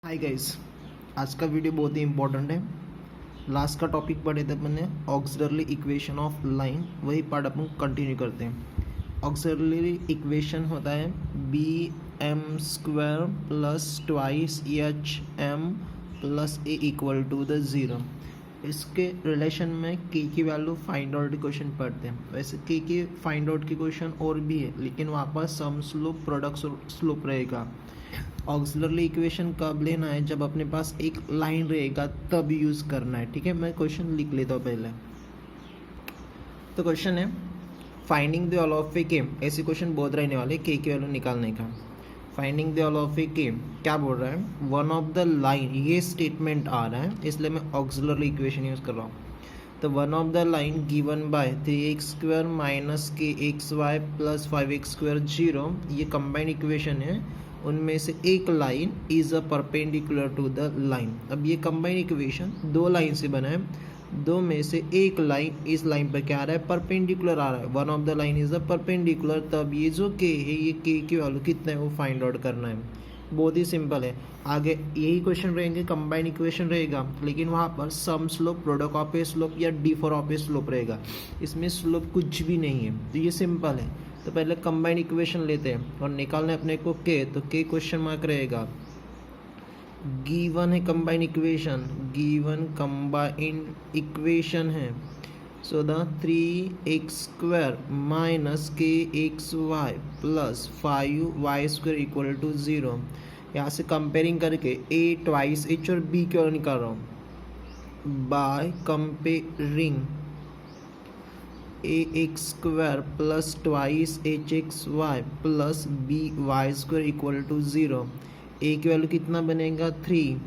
Hi guys, आज का video बहुत ही इंपॉर्टेंट है। लास्ट का टॉपिक पढ़े थे अपन ने ऑक्सिलरी इक्वेशन ऑफ लाइन, वही पार्ट अपन कंटिन्यू करते हैं। ऑक्सिलरी इक्वेशन होता है B M square plus twice H M plus A equal to the zero. इसके रिलेशन में के की वैल्यू फाइंड आउट क्वेश्चन पढ़ते हैं। वैसे के की फाइंड आउट की क्वेश्चन और भी है, लेकिन वहाँ पर सम स्लोप प्रोडक्ट स्लोप रहेगा। ऑक्सिलरी इक्वेशन कब लेना है? जब अपने पास एक लाइन रहेगा तब यूज़ करना है। ठीक है, मैं क्वेश्चन लिख लेता हूँ पहले। तो क्वेश्चन है फाइंडिंग द ऑल ऑफ ए के। ऐसे क्वेश्चन बहुत रहने वाले के की वैल्यू निकालने का। फाइंडिंग द ऑल ऑफ ए के क्या बोल रहा है? वन ऑफ द लाइन, ये स्टेटमेंट आ रहा है इसलिए मैं ऑक्सिलरी इक्वेशन यूज़ कर रहा हूँ। तो one of the line given by 3x square minus k x y plus 5x square 0, ये कंबाइंड इक्वेशन है। उनमें से एक line is a perpendicular to the line. अब ये कंबाइंड इक्वेशन दो लाइन से बना है, दो में से एक लाइन इस लाइन पर क्या आ रहा है? परपेंडिकुलर आ रहा है। One of the line is a perpendicular, तब ये जो के है, ये के की वैल्यू कितना है वो फाइंड आउट करना है। बहुत ही सिंपल है। आगे यही क्वेश्चन रहेंगे, कंबाइंड इक्वेशन रहेगा, लेकिन वहाँ पर sum slope, product of a slope या डिफर ऑफ ए स्लोप रहेगा। इसमें स्लोप कुछ भी नहीं है, तो ये सिंपल है। तो पहले कंबाइंड इक्वेशन लेते हैं और निकालने अपने को के, तो के क्वेश्चन मार्क रहेगा। गिवन है combined equation, given combined equation है। So the 3x square minus k x y plus 5y square equal to 0। यहाँ से कंपेयरिंग करके a ट्वाइस h और b की वैल्यू निकाल रहा हूँ। By comparing a x square plus twice h x y plus b y square equal to 0। A की value कितना बनेगा? 3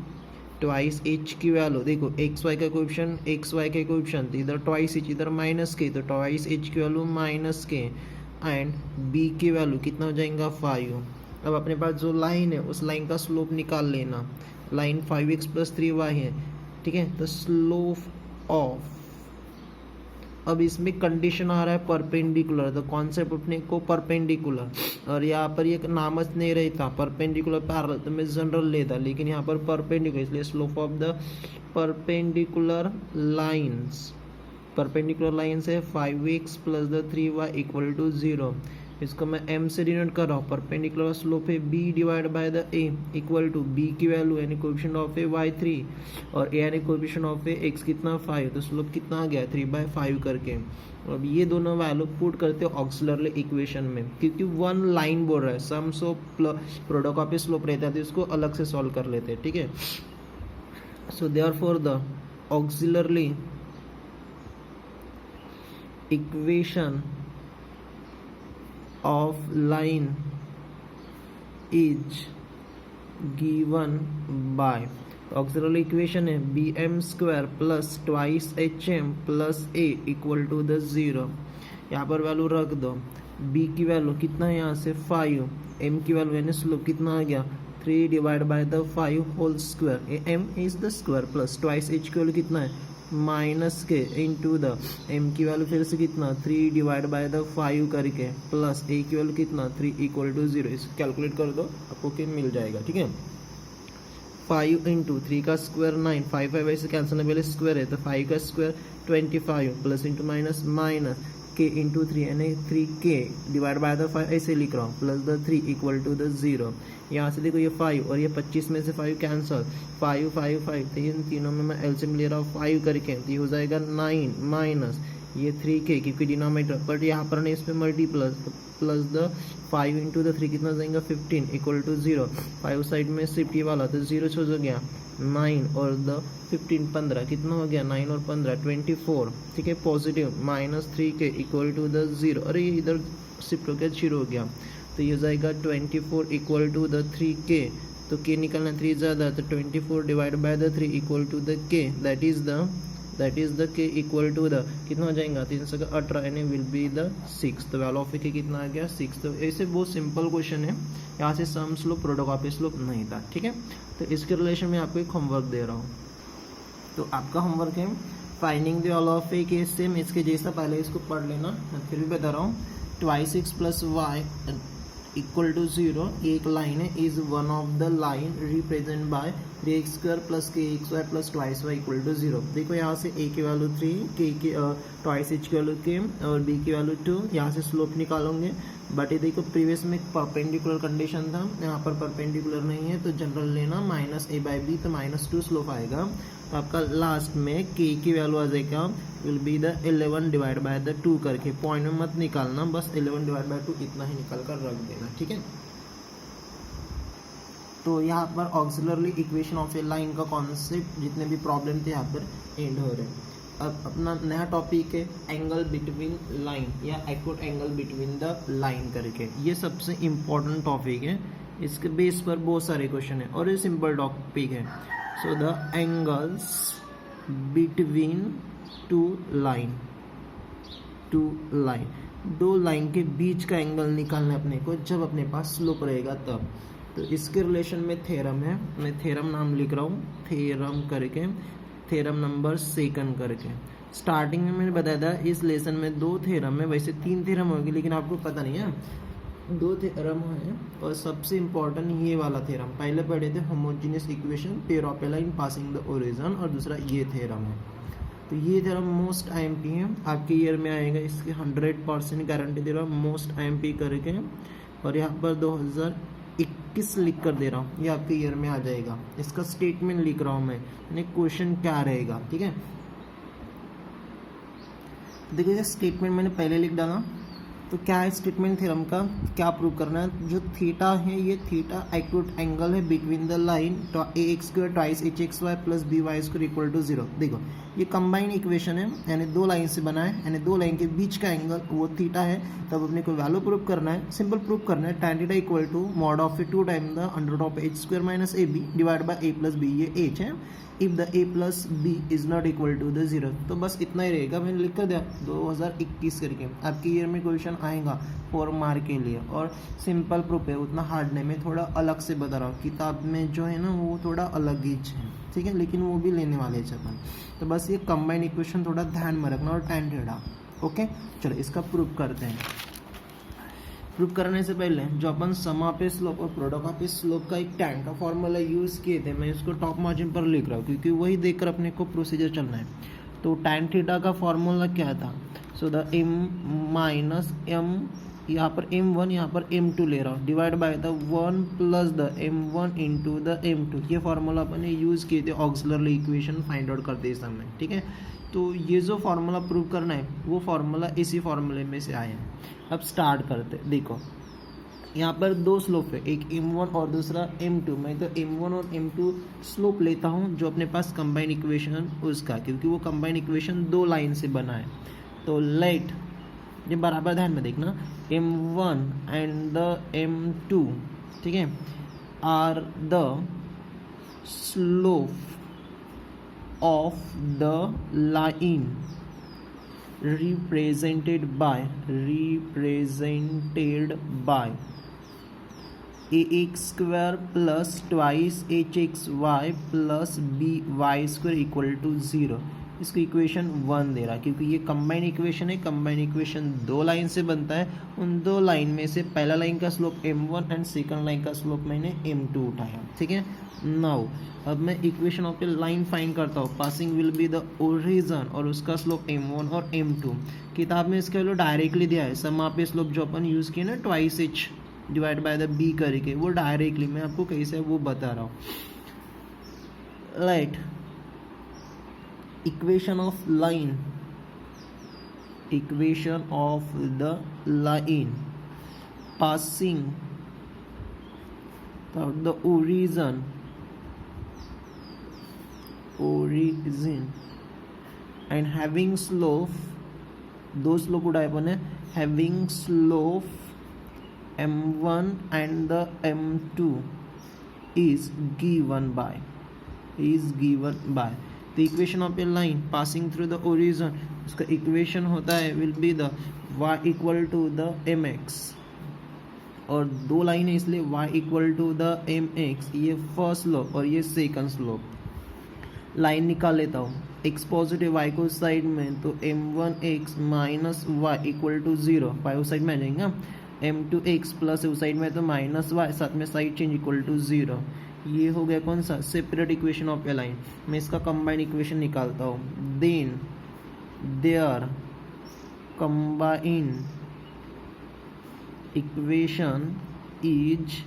ट्वाइस एच की वैल्यू देखो, एक्स वाई का कोएफिशिएंट, एक्स वाई का कोएफिशिएंट इधर ट्वाइस एच इधर माइनस के, तो ट्वाइस एच की वैल्यू माइनस के, एंड बी की वैल्यू कितना हो जाएगा? 5। अब अपने पास जो लाइन है उस लाइन का स्लोप निकाल लेना। लाइन 5x प्लस 3y है, ठीक है। तो स्लोप ऑफ, अब इसमें कंडीशन आ रहा है परपेंडिकुलर, तो कॉन्सेप्ट अपने को परपेंडिकुलर, और यहाँ पर ये नामच नहीं रहता परपेंडिकुलर पैरेलल, तो मैं जनरल लेता, लेकिन यहाँ पर परपेंडिकुलर, इसलिए slope of the perpendicular lines, perpendicular line से 5x plus the 3y equal to 0। इसको मैं m से डिनोट कर रहा हूँ। परपेंडिकुलर स्लोप है b divide by the a equal to b की वैल्यू यानी कोएफिशिएंट ऑफ ए y 3 और a यानी कोएफिशिएंट ऑफ ए x कितना 5, तो स्लोप कितना आ गया 3/5 करके। अब ये दोनों वैल्यू पुट करते हो ऑक्सिलरी इक्वेशन में, क्योंकि वन लाइन बोल रहा है, sum slope product of a slope रहता है, तो इसको अलग से सॉल्व कर लेते हैं, ठीक है। So therefore the auxiliary equation of line is given by, auxiliary equation है B M square plus twice H M plus A equal to the 0। यहाँ पर वैल्यू रख दो। b की वैल्यू कितना है? यहाँ से 5, m की वैल्यू यानी स्लोप कितना आ गया? 3 divide by the 5 whole square, m is the square plus twice h की वैल्यू कितना है? Minus k into the m की वैल्यू फिर से कितना? 3 डिवाइड बाय द 5 करके प्लस a की वैल्यू कितना? 3 इक्वल टू 0। इसको कैलकुलेट कर दो, आपको क्या मिल जाएगा, ठीक है। 5 इंटू 3 का स्क्वायर 9, 5 वैसे कैंसिल पहले स्क्वायर है, तो 5 का square 25 plus into minus minus के इंटू 3 यानी 3k डिवाइड बाय द 5 ऐसे लिख रहा हूँ plus the 3 equal to the 0। यहाँ से देखो ये 5 और ये 25 में से 5 कैंसल, 5 5 5, तो इन तीनों में मैं एलसीएम ले रहा हूँ 5 करके, तो ये हो जाएगा 9 माइनस ये 3k क्योंकि डिनोमिनेटर, बट यहाँ पर नहीं, इस पर multi plus the 5 into the 3 कितना जाएगा? 15 इक्वल टू 0। 5 साइड में शिफ्ट ये वाला, तो 0 छो हो गया 9 और द 15 15 कितना हो गया? 9 और 15 24, ठीक है। Positive minus 3k equal to the 0, अरे ये इधर शिफ्ट हो गया 0 हो गया, तो ये जाएगा 24 इक्वल टू द 3k, तो k निकलना 3 ज़्यादा, तो 24 divide by the 3 equal to the k, that is the k equal to the कितना हो जाएगा? 318 यानी विल बी द 6। तो वैल्यू ऑफ ए कितना आ गया? 6। तो ऐसे बहुत सिंपल क्वेश्चन है, यहाँ से sum slope product of a slope नहीं था, ठीक है। तो इसके रिलेशन में आपको एक होमवर्क दे रहा हूँ। तो आपका होमवर्क है फाइंडिंग द ऑल ऑफ ए के, सेम इसके जैसा, पहले इसको पढ़ लेना, मैं फिर भी बता रहा हूँ। Twice x plus y equal to 0 एक लाइन है, is one of the line represent by 3x² plus kxy plus twice y equal to 0। देखो यहाँ से a की वैल्यू 3, k की ट्वाइस h की वैल्यू k और b की वैल्यू 2, यहाँ से स्लोप निकालोगे। बट ये देखो प्रीवियस में परपेंडिकुलर कंडीशन था, यहाँ पर परपेंडिकुलर नहीं है तो जनरल लेना -a/b, तो -2 स्लोप आएगा। तो आपका लास्ट में k की वैल्यू आ जाएगा will be the 11 divide by the 2 करके, पॉइंट में मत निकालना, बस 11 डिवाइड बाय 2 इतना ही निकाल कर रख देना, ठीक है। तो यहाँ पर auxiliary equation of a line का कॉन्सेप्ट जितने भी प्रॉब्लम थे यहाँ पर एंड हो रहे हैं। अब अपना नया टॉपिक है एंगल बिटवीन लाइन या acute angle between the line करके। ये सबसे इम्पोर्टेंट टॉपिक है, इसके बेस पर बहुत सारे क्वेश्चन है और ये सिंपल टॉपिक है। So the angles between two line, दो लाइन के बीच का एंगल निकालना है अपने को जब अपने पास स्लोप रहेगा तब। तो इसके रिलेशन में थ्योरम है, मैं थ्योरम नाम लिख रहा हूँ, थ्योरम करके, थ्योरम नंबर 2 करके। स्टार्टिंग में मैंने बताया था इस लेसन में 2 थ्योरम है, वैसे 3 थ्योरम होगी लेकिन आपको पता नहीं है, 2 थ्योरम है। और सबसे इम्पोर्टेंट ये वाला थ्योरम पहले पढ़े थे, homogeneous equation pair of a line passing the origin, और दूसरा ये थ्योरम है। तो ये थ्योरम मोस्ट IMP है, आपके ईयर में आएगा, इसकी 100% गारंटी दे रहा हूँ, मोस्ट IMP करके। और यहाँ पर 2021 लिख कर दे रहा हूँ, ये आपके ईयर में आ जाएगा। इसका स्टेटमेंट लिख रहा हूँ मैं, यानी क्वेश्चन क्या रहेगा, ठीक है। देखिए स्टेटमेंट मैंने पहले लिख डाला, तो क्या है स्टेटमेंट थ्योरम का, क्या प्रूव करना है। जो थीटा है, ये थीटा एक्यूट एंगल है between the line ax² twice hxy plus by² equal to 0। देखो ये कंबाइन इक्वेशन है, यानी 2 लाइन से बना है, यानी 2 लाइन के बीच का एंगल वो थीटा है। तब अपने को वैल्यू प्रूव करना है, सिंपल प्रूव करना है, tan theta equal to mod of 2 time the under of h² minus ab divide by a plus b, ये h है। If the a plus b is not equal to the 0, तो बस इतना ही रहेगा, मैंने लिख कर दिया 2021 करके। आपके ईयर में क्वेश्चन आएगा 4 मार्क के लिए, और सिंपल प्रूफ है, उतना हार्ड नहीं, मैं थोड़ा अलग से बता रहा हूँ, किताब में जो है ना वो थोड़ा अलग ही है, ठीक है, लेकिन वो भी लेने वाले हैं अपन। तो बस ये कंबाइन इक्वेशन थोड़ा ध्यान में रखना, और tan थीटा, ओके। चलो इसका प्रूफ करते हैं। प्रूफ करने से पहले जो अपन समा पे स्लोप और प्रोडक्ट पे स्लोप का एक tan का फॉर्मूला यूज़ किए थे, मैं इसको टॉप मार्जिन पर लिख रहा हूँ क्योंकि वही देखकर अपने को प्रोसीजर चलना है। तो tan थीटा का फॉर्मूला क्या था, so the m minus m, यहाँ पर m1 यहाँ पर m2 ले रहा हूँ, divide by the 1 plus the m1 into the m2। ये फॉर्मूला अपन ने यूज़ किए थे ऑक्सिलरी इक्वेशन फाइंड आउट करते इस समय, ठीक है। तो ये जो फार्मूला प्रूव करना है वो फार्मूला इसी फार्मूले में से आया है। अब स्टार्ट करते, देखो यहाँ पर 2 स्लोप है, एक m1 और दूसरा m2। मैं तो m1 और m2 स्लोप लेता हूँ जो अपने पास कंबाइन इक्वेशन उसका, क्योंकि वो कंबाइन इक्वेशन 2 लाइन से बना है। तो लेट, ये बराबर ध्यान में देखना, m1 एंड द m2, ठीक है, are the slope of the line represented by ax² plus twice hxy plus by² equal to 0। इसको इक्वेशन 1 दे रहा, क्योंकि ये कंबाइन इक्वेशन है, कंबाइन इक्वेशन 2 लाइन से बनता है। उन 2 लाइन में से पहला लाइन का slope m1 and second line का स्लोप मैंने m2 उठाया, ठीक है। नाउ अब मैं equation of a line find करता हूँ, passing will be the origin, और उसका स्लोप m1 और m2। किताब में इसका वैल्यू डायरेक्टली दिया है, समा पे स्लोप जो अपन यूज़ किए ना twice h divide by the b करके, वो डायरेक्टली मैं आपको कैसे वो बता रहा हूँ। Right, equation of line, equation of the line passing the origin and having slope, 2 slope उठाए अपन है, having slope m1 and the m2 is given by the equation of a line passing through the origin, उसका equation होता है will be the y equal to the mx, और 2 line है इसलिए y equal to the mx, ये first slope और ये second slope. Line निकाल लेता हूँ, x पॉजिटिव y को साइड में, तो m1x minus y equal to 0, y उस साइड में आ जाएगा। m2x प्लस उस साइड में तो माइनस वाई, साथ में साइड चेंज इक्वल टू 0। ये हो गया कौन सा, separate equation of a line. मैं इसका कंबाइंड इक्वेशन निकालता हूँ। Then there combined equation is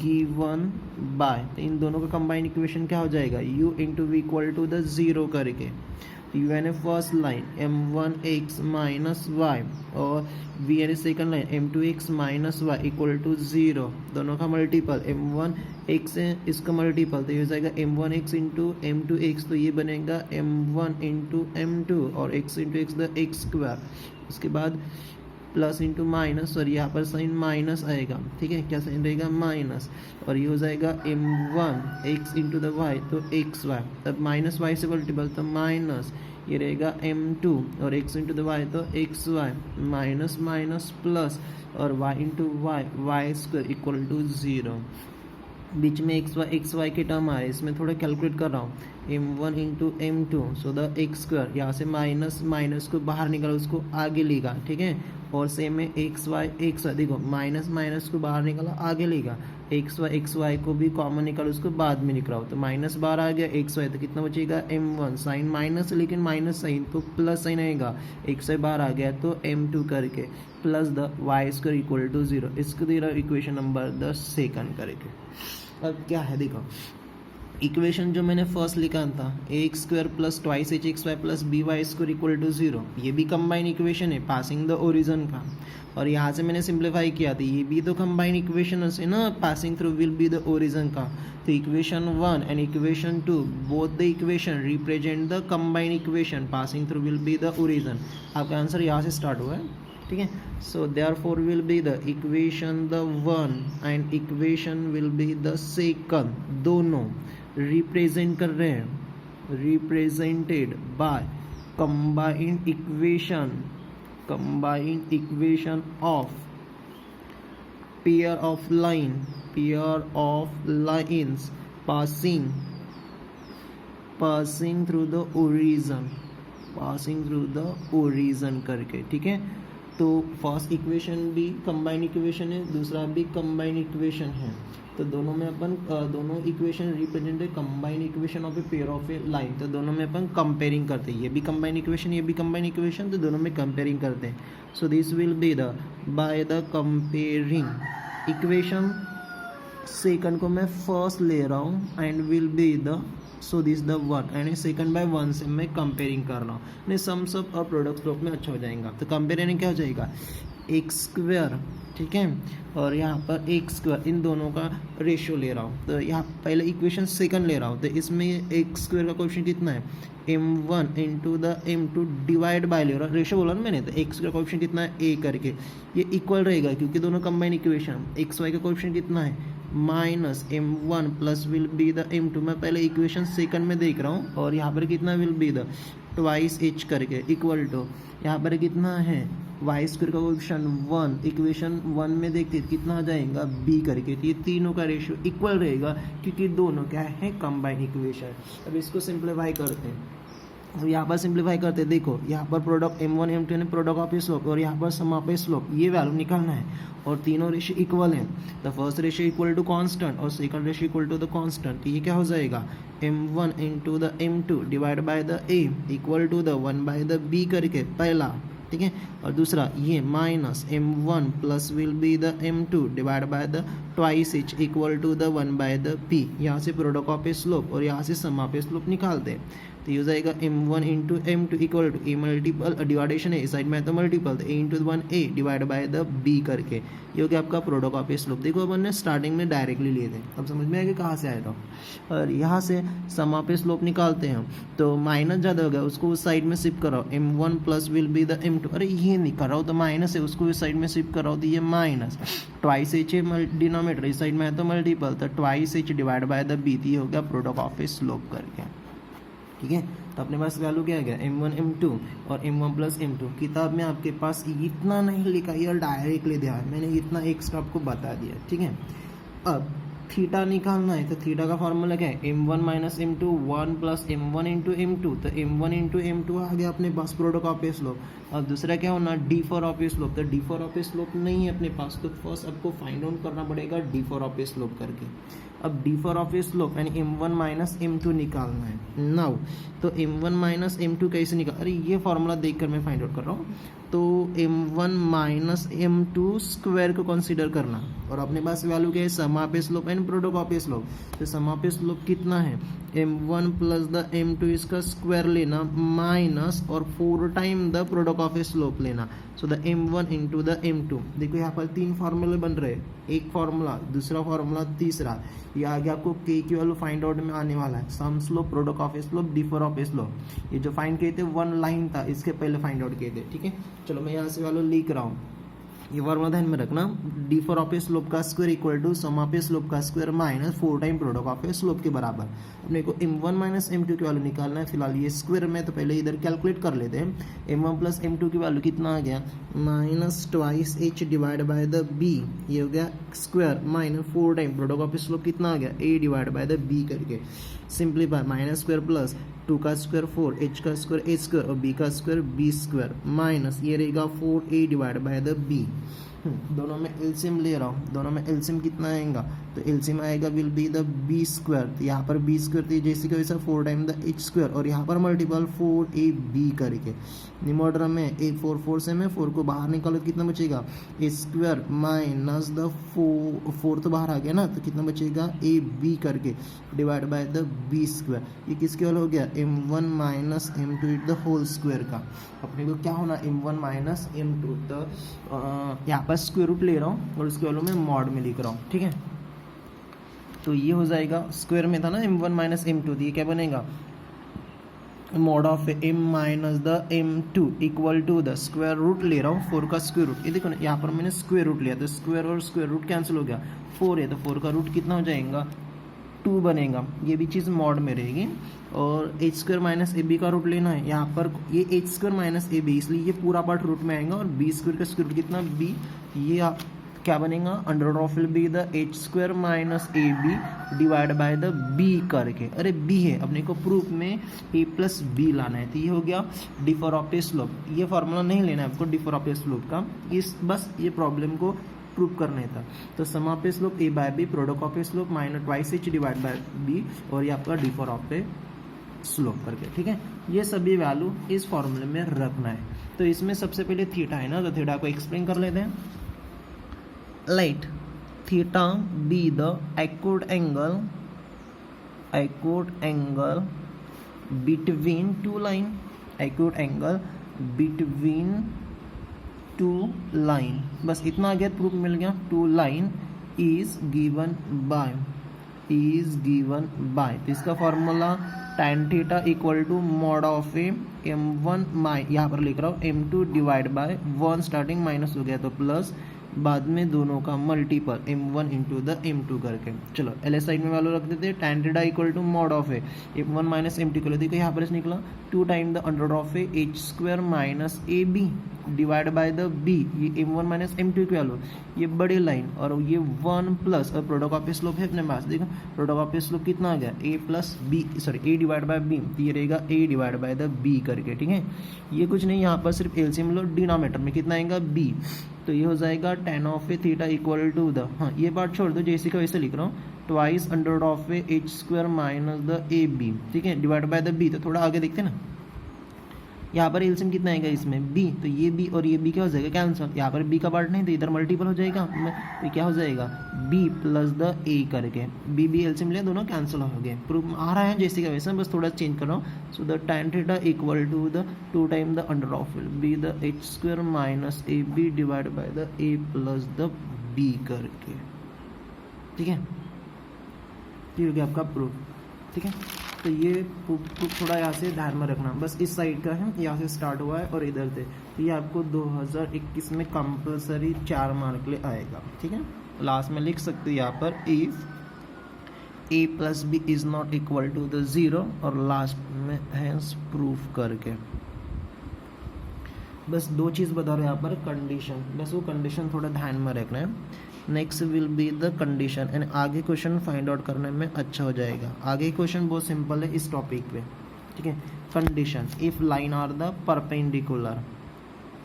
given by, तो इन दोनों का कंबाइंड इक्वेशन क्या हो जाएगा, u into v equal to the 0 करके। तो u and a first line m1x minus y और v and a second line m2x minus y equal to 0, दोनों का मल्टीपल m1x है, इसका मल्टीपल तो ये हो जाएगा m1x इंटू m2x, तो ये बनेगा m1 इंटू m2 और x into x the x square, उसके बाद प्लस इंटू माइनस और यहाँ पर साइन माइनस आएगा, ठीक है, क्या साइन रहेगा माइनस, और ये हो जाएगा m1 x into the y तो एक्स वाई, तब माइनस वाई से मल्टीपल तो माइनस, ये रहेगा m2 और x इंटू द वाई तो x y, minus minus plus और y into y, y square equal to 0। बीच में एक्स वाई के टर्म आ रहे हैं, इसमें थोड़ा कैलकुलेट कर रहा हूँ, m1 into m2 so the x square, यहाँ से माइनस माइनस को बाहर निकाला उसको आगे लेगा, ठीक है, और सेम में एक्स वाई देखो माइनस माइनस को बाहर निकाला आगे लेगा, एक्स वाई को भी कॉमन निकालो उसको बाद में निकलाओ, तो माइनस बाहर आ गया एक्स वाई, तो कितना बचेगा m1, साइन माइनस लेकिन माइनस साइन तो प्लस साइन आएगा, एक्स वाई बाहर आ गया तो m2 करके plus the y square equal to 0। इसको दे रहा इक्वेशन नंबर 2 करके। अब क्या है देखो, इक्वेशन जो मैंने फर्स्ट लिखा था x square plus twice h x y plus b y square equal to 0, ये भी कंबाइन इक्वेशन है पासिंग द ओरिजन का, और यहाँ से मैंने सिंप्लीफाई किया था, ये भी तो कंबाइन इक्वेशन है ना, passing through will be the origin का। तो equation 1 and equation 2 both the equation represent the combine equation passing through will be the origin. आपका आंसर यहाँ से स्टार्ट हुआ है, ठीक है। So therefore will be the equation the 1 and equation will be the second, दोनों represent कर रहे हैं, represented by combined equation of pair of lines passing through the origin करके, ठीक है। तो फर्स्ट इक्वेशन भी कंबाइंड इक्वेशन है, दूसरा भी कंबाइंड इक्वेशन है, तो दोनों में अपन दोनों इक्वेशन रिप्रेजेंट है combined equation of a pair of a line, तो दोनों में अपन कंपेयरिंग करते हैं, ये भी कंबाइंड इक्वेशन ये भी कंबाइंड इक्वेशन, तो दोनों में कंपेयरिंग करते हैं। So this will be the by the comparing equation, second को मैं फर्स्ट ले रहा हूँ and will be the, so this the 1 and second by 1 से मैं कंपेयरिंग कर रहा हूँ, नहीं सम्स अप और प्रोडक्ट स्लोप में अच्छा हो जाएगा। तो कंपेयरिंग क्या हो जाएगा, एक्स स्क्वायर, ठीक है, और यहाँ पर एक्स स्क्वायर, इन दोनों का रेशियो ले रहा हूँ, तो यहाँ पहले इक्वेशन सेकंड ले रहा हूँ, तो इसमें एक्स स्क्वायर का कोएफिशिएंट कितना है, m1 into the m2 divide bye ले रहा हूँ, रेशियो बोला ना मैंने, तो एक्स का कोएफिशिएंट कितना है a करके, ये इक्वल रहेगा क्योंकि दोनों कंबाइन इक्वेशन, एक्स वाई का कोएफिशिएंट कितना है minus m1 plus will be the m2, मैं पहले इक्वेशन सेकंड में देख रहा हूँ, और यहाँ पर कितना will be the twice h करके इक्वल टू, यहाँ पर कितना है वाई स्क्वायर का कोएफिशिएंट 1, इक्वेशन 1 में देखते कितना आ जाएगा b करके, तो ये तीनों का रेशियो इक्वल रहेगा क्योंकि दोनों क्या है कंबाइन इक्वेशन। अब इसको सिंप्लीफाई करते हैं, तो यहाँ पर सिंप्लीफाई करते देखो, यहाँ पर प्रोडक्ट m1 m2 ने प्रोडक्ट ऑफ स्लोप और यहाँ पर सम ऑफ स्लोप, ये वैल्यू निकालना है, और तीनों रेशियो इक्वल है, the first ratio equal to constant और second ratio equal to the constant, तो ये क्या हो जाएगा m1 into the m2 divide by the a equal to the 1 by the b करके पहला, ठीक है, और दूसरा ये minus m1 plus will be the m2 divide by the twice h equal to the 1 by the p, यहाँ से product of a slope और यहाँ से सम ऑफ ए स्लोप निकालते हैं, तो ये हो जाएगा m1 into m2 equal to a multiple division है, इस साइड में तो मल्टीपल, तो a into 1a divide by the b करके, ये हो गया आपका प्रोडक्ट ऑफ ए स्लोप। देखो अपन ने स्टार्टिंग में डायरेक्टली लिए थे, अब समझ में आएगा कहाँ से आया था, और यहाँ से सम ऑफ ए स्लोप निकालते हैं, तो माइनस ज़्यादा हो गया उसको उस साइड में शिफ्ट कराओ, m1 plus will be the m2, अरे ये नहीं कराओ तो माइनस है उसको इस साइड में शिफ्ट कराओ, तो ये माइनस ट्वाइस h है डिनोमिनेटर, इस साइड में है तो मल्टीपल, तो twice h divide by the b, ये हो गया प्रोडक्ट ऑफ ए स्लोप करके, ठीक है। तो अपने पास वैल्यू क्या आ गया m1 m2 और m1 प्लस m2, किताब में आपके पास इतना नहीं लिखा, ये डायरेक्टली दिया है, मैंने इतना एक्स्ट्रा आपको बता दिया, ठीक है। अब थीटा निकालना है तो थीटा का फॉर्मूला क्या है, m1 minus m2 1 plus m1 into m2, तो m1 इंटू m2 आ गया अपने पास प्रोडक्ट ऑफ ए स्लोप। अब दूसरा क्या होना, d for of a slope, तो d for of a slope नहीं है अपने पास, तो फर्स्ट आपको फाइंड आउट करना पड़ेगा d for of a slope करके। अब d for of a slope यानी m1 माइनस m2 निकालना है। नाउ तो m1 माइनस m2 कैसे निकाल, अरे ये फॉर्मूला देखकर मैं फाइंड आउट कर रहा हूँ। तो m1 माइनस m2 स्क्वायर को कंसीडर करना, और अपने पास वैल्यू क्या है, sum of a slope and product of a slope. तो सम ऑफ ए स्लोप कितना है, m1 प्लस द m2 इसका स्क्वायर लेना माइनस और 4 time the product of a slope लेना। So the m1 into the m2। देखो यहाँ पर 3 फार्मूले बन रहे हैं, एक फार्मूला, दूसरा फार्मूला, तीसरा। ये आगे आपको k की वैल्यू फाइंड आउट में आने वाला है, sum slope, product of a slope, differ of a slope. ये जो फाइंड किए थे 1 लाइन था, इसके पहले फाइंड आउट किए थे, ठीक है। चलो मैं यहाँ से वैल्यू लिख रहा हूँ, ये फॉर्मूला ध्यान में रखना, differ of a slope का square equal to sum of a slope का square minus 4 time product of a slope के बराबर। अपने को m1 माइनस m2 की वैल्यू निकालना है, फिलहाल ये स्क्वायर में, तो पहले इधर कैलकुलेट कर लेते हैं। m1 प्लस m2 की वैल्यू कितना आ गया, minus twice h divide by the b, ये हो गया square minus 4 time product of a slope कितना आ गया, a divide by the b करके सिंप्लीफाई, माइनस स्क्वायर प्लस 2 का स्क्वायर 4, h का स्क्वायर h स्क्वायर और b का स्क्वायर b स्क्वायर माइनस ये रहेगा 4a divide by the b। दोनों में एलसीएम ले रहा हूँ, दोनों में एलसीएम कितना आएगा, तो एलसीएम आएगा will be the b square, तो यहाँ पर बी स्क्वायर तो जैसे कि वैसा 4 टाइम द एच स्क्वायर, और यहाँ पर मल्टीपल 4ab करके निमोडर में ए 4 से मैं 4 को बाहर निकालो तो कितना बचेगा, ए स्क्वायर माइनस द 4 तो बाहर आ गया ना, तो कितना बचेगा ए बी करके divide by the b square. ये किसके वाला हो गया, m1 minus m2 the whole square का। अपने को क्या होना, m1 माइनस m2, तो यहाँ पर स्क्वायर रूट ले रहा हूँ और इसके वालों में मॉड में लिख रहा हूँ, ठीक है। तो ये हो जाएगा, स्क्वायर में था ना m1 माइनस m2, तो ये क्या बनेगा, mod of m minus the m2 equal to the square root ले रहा हूँ 4 का स्क्वायर रूट। ये देखो ना, यहाँ पर मैंने स्क्वायर रूट लिया, तो स्क्वायर और स्क्वायर रूट कैंसिल हो गया, 4 है तो 4 का रूट कितना हो जाएगा, 2 बनेगा। ये भी चीज़ मॉड में रहेगी। और h square minus a b का रूट लेना है, यहाँ पर ये h square minus a b, इसलिए ये पूरा पार्ट रूट में आएगा, और बी स्क्वायर का स्क्वायर रूट कितना, बी, ये क्या बनेगा, under root of will be the h square minus a b divide by the b करके। अरे बी है, अपने को प्रूफ में ए प्लस बी लाना है, तो ये हो गया D for of a slope. ये फॉर्मूला नहीं लेना है आपको D for of a slope का, इस बस ये प्रॉब्लम को प्रूव करने था। तो sum of a slope a by b, product of a slope minus twice h divide by b, और ये आपका differ of a slope करके, ठीक है। ये सभी वैल्यू इस फॉर्मूले में रखना है। तो इसमें सबसे पहले थीटा है ना, तो थीटा को एक्सप्लेन कर लेते हैं। Let theta be the acute angle between two line, acute angle between two line, बस इतना आ गया, प्रूफ मिल गया। Two line is given by, तो इसका formula tan theta equal to mod of m1 यहाँ पर लिख रहा हूँ m2 divide bye 1 starting minus हो गया तो प्लस, बाद में दोनों का multiple m1 into the m2 करके। चलो एल साइड में वैल्यू रख देते हैं, tan theta equal to mod of m1 minus m2 कर, देखो यहाँ पर निकला 2 time the under of h square minus a b divide by the b, ये m1 माइनस m2 की वैल्यू, ये बड़ी लाइन, और ये 1 प्लस, और प्रोडक्ट ऑफ स्लोप है अपने पास, देखो प्रोडक्ट ऑफ स्लोप कितना आ गया, a plus b, sorry a divide by b, तो ये रहेगा a divide by the b करके, ठीक है। ये कुछ नहीं, यहाँ पर सिर्फ एलसीएम लो, डिनोमिनेटर में कितना आएगा b, तो ये हो जाएगा tan of theta equal to the, हाँ ये पार्ट छोड़ दो, जैसे का वैसे लिख रहा हूँ, twice under of h square minus the a b, ठीक है, डिवाइड बाय द b। तो थोड़ा आगे देखते ना, यहाँ पर एलसीएम कितना आएगा इसमें b, तो ये b और ये b क्या हो जाएगा, कैंसिल, यहाँ पर b का पार्ट नहीं, तो इधर मल्टीपल हो जाएगा, तो क्या हो जाएगा b प्लस द a करके, b एलसीएम ले, दोनों कैंसिल हो गए। प्रूफ आ रहा है जैसे का वैसे, बस थोड़ा चेंज कर रहा हूँ। So the tan theta equal to the 2 time the under of will be the h square minus a b divide by the a plus the b करके, ठीक है। ये हो गया आपका प्रूफ, ठीक है। तो ये प्रूफ थोड़ा यहाँ से ध्यान में रखना, बस इस साइड का है, यहाँ से स्टार्ट हुआ है और इधर से, तो ये आपको 2021 में कंपलसरी 4 मार्क ले आएगा, ठीक है। लास्ट में लिख सकते हो यहाँ पर if a plus b is not equal to the 0, और लास्ट में हैंस प्रूफ करके। बस 2 चीज़ बता रहे हैं यहाँ पर, कंडीशन, बस वो कंडीशन थोड़ा ध्यान में रखना है। Next will be the condition, and आगे क्वेश्चन फाइंड आउट करने में अच्छा हो जाएगा। आगे क्वेश्चन बहुत सिंपल है इस टॉपिक पे, ठीक है। Condition, if line are the perpendicular,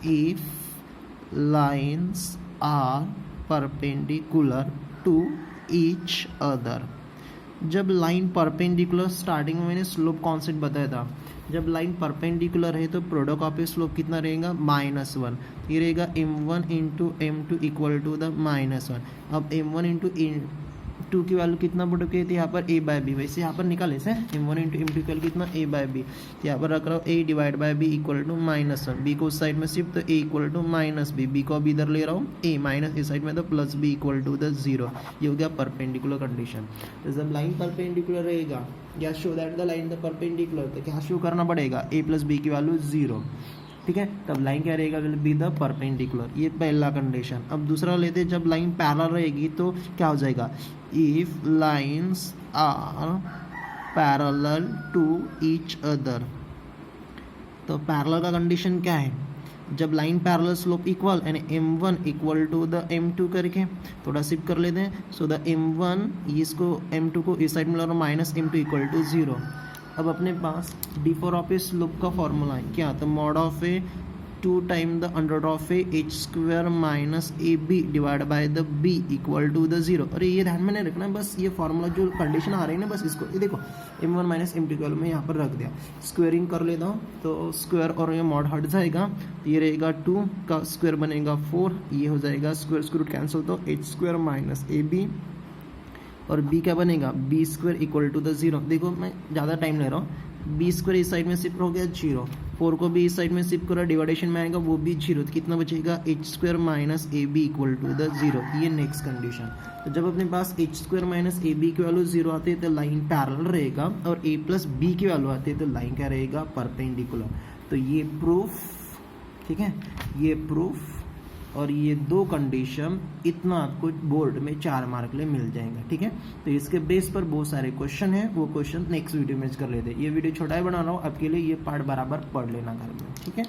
if lines are perpendicular to each other. जब लाइन परपेंडिकुलर, स्टार्टिंग में मैंने स्लोप कॉन्सेप्ट बताया था, जब लाइन परपेंडिकुलर है तो प्रोडक्ट ऑफ ए स्लोप कितना रहेगा, -1। ये रहेगा m1 into m2 equal to the -1। अब m1 इंटू m2 की वैल्यू कितना पुट की थी यहाँ पर a बाय बी, वैसे यहाँ पर निकाले से m1 इंटू m2 इक्वल कितना a बाय बी, तो यहाँ पर रख रहा हूँ a divide by b equal to -1। b को उस साइड में शिफ्ट तो a equal to -b, b को अब इधर ले रहा हूँ a माइनस इस साइड में तो plus b equal to the 0। ये हो गया परपेंडिकुलर कंडीशन। तो जब लाइन परपेंडिकुलर रहेगा या show that the line the perpendicular, तो क्या शो करना पड़ेगा, a प्लस b की वैल्यू 0, ठीक है। तब लाइन क्या रहेगा, विल बी द परपेंडिकुलर। ये पहला कंडीशन। अब दूसरा लेते हैं, जब लाइन पैरेलल रहेगी तो क्या हो जाएगा, if lines are parallel to each other. तो पैरेलल का कंडीशन क्या है, जब लाइन पैरेलल स्लोप इक्वल यानी m1 equal to the m2 करके थोड़ा शिफ्ट कर लेते हैं। सो द m1 इसको m2 को इस साइड में ला माइनस m2 इक्वल टू 0। अब अपने पास d4 ऑफ ए स्लोप का फॉर्मूला है क्या, तो mod of a 2 time the under of a h square minus a b divide by the b equal to the 0। अरे ये ध्यान में नहीं रखना, बस ये फॉर्मूला जो कंडीशन आ रही है ना, बस इसको ये देखो m1 माइनस m2 इक्वल में यहाँ पर रख दिया, स्क्वेयरिंग कर लेता हूँ तो स्क्वायर और ये मॉड हट जाएगा, तो ये रहेगा 2 का स्क्वायर बनेगा 4, ये हो जाएगा स्क्वायर रूट कैंसिल, तो h square minus a b और b क्या बनेगा, b square equal to the 0। देखो मैं ज़्यादा टाइम ले रहा हूँ, b स्क्वायर इस साइड में शिफ्ट हो गया 0, 4 को भी इस साइड में शिफ्ट करा, डिवाइडेशन में आएगा वो भी 0, तो कितना बचेगा, h square minus a b equal to the 0। ये नेक्स्ट कंडीशन। तो जब अपने पास h square minus a b की वैल्यू 0 आती है तो लाइन पैरेलल रहेगा, और a प्लस बी की वैल्यू आती है तो लाइन क्या रहेगा, परपेंडिकुलर। तो ये प्रूफ, ठीक है, ये प्रूफ और ये 2 कंडीशन, इतना आपको बोर्ड में 4 मार्क ले मिल जाएगा, ठीक है। तो इसके बेस पर बहुत सारे क्वेश्चन हैं, वो क्वेश्चन नेक्स्ट वीडियो में कर लेते हैं। ये वीडियो छोटा ही बना रहा हूँ आपके लिए, ये पार्ट बराबर पढ़ लेना घर में, ठीक है।